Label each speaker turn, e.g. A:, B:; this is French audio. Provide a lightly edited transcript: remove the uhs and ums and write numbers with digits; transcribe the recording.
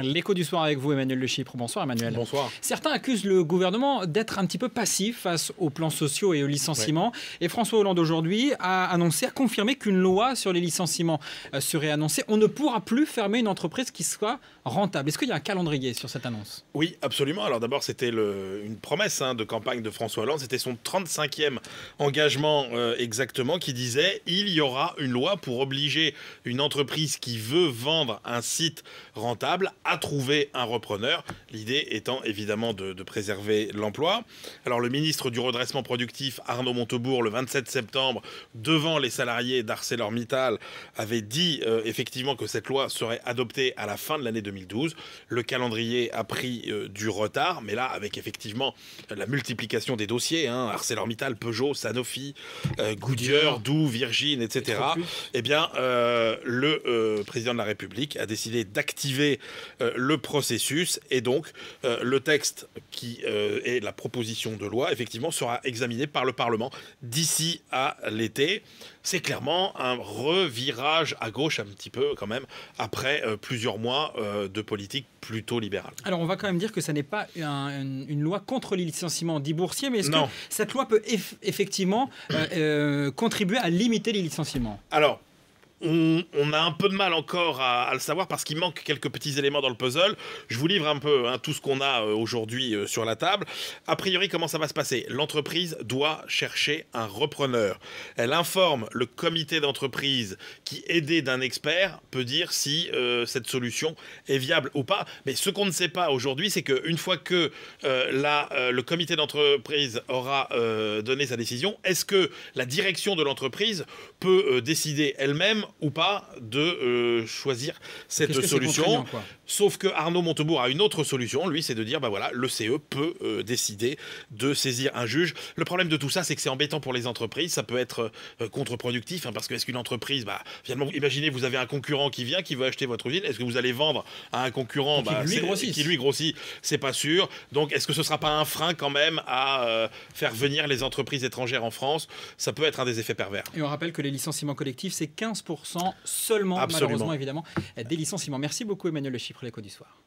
A: L'écho du soir avec vous, Emmanuel Le Chypre. Bonsoir, Emmanuel.
B: Bonsoir.
A: Certains accusent le gouvernement d'être un petit peu passif face aux plans sociaux et aux licenciements. Et François Hollande, aujourd'hui, a confirmé qu'une loi sur les licenciements serait annoncée. On ne pourra plus fermer une entreprise qui soit rentable. Est-ce qu'il y a un calendrier sur cette annonce?
B: Oui, absolument. Alors d'abord, c'était une promesse de campagne de François Hollande. C'était son 35e engagement exactement qui disait « Il y aura une loi pour obliger une entreprise qui veut vendre un site rentable à trouver un repreneur ». L'idée étant évidemment de préserver l'emploi. Alors le ministre du redressement productif, Arnaud Montebourg, le 27 septembre, devant les salariés d'ArcelorMittal, avait dit effectivement que cette loi serait adoptée à la fin de l'année 2012. Le calendrier a pris du retard, mais là, avec effectivement la multiplication des dossiers, ArcelorMittal, Peugeot, Sanofi, Goodyear, Doux, Virgin, etc., eh bien, le président de la République a décidé d'activer le processus et donc le texte qui est la proposition de loi, effectivement, sera examiné par le Parlement d'ici à l'été. C'est clairement un revirage à gauche un petit peu quand même, après plusieurs mois de politique plutôt libérale.
A: Alors on va quand même dire que ça n'est pas une loi contre les licenciements dits boursiers, mais est-ce que cette loi peut effectivement contribuer à limiter les licenciements?
B: Alors, on a un peu de mal encore à le savoir parce qu'il manque quelques petits éléments dans le puzzle. Je vous livre un peu tout ce qu'on a aujourd'hui sur la table. A priori, comment ça va se passer? L'entreprise doit chercher un repreneur. Elle informe le comité d'entreprise qui, aidé d'un expert, peut dire si cette solution est viable ou pas. Mais ce qu'on ne sait pas aujourd'hui, c'est qu'une fois que le comité d'entreprise aura donné sa décision, est-ce que la direction de l'entreprise peut décider elle-même ou pas de choisir cette solution. Sauf que Arnaud Montebourg a une autre solution, lui, c'est de dire, bah voilà, le CE peut décider de saisir un juge. Le problème de tout ça, c'est que c'est embêtant pour les entreprises, ça peut être contre-productif, parce que est-ce qu'une entreprise, finalement, imaginez, vous avez un concurrent qui vient, qui veut acheter votre usine, est-ce que vous allez vendre à un concurrent qui lui grossit? C'est pas sûr. Donc, est-ce que ce sera pas un frein quand même à faire venir les entreprises étrangères en France? Ça peut être un des effets pervers.
A: Et on rappelle que les licenciements collectifs, c'est 15% seulement, malheureusement, évidemment, des licenciements. Merci beaucoup, Emmanuel Le Chypre, l'écho du soir.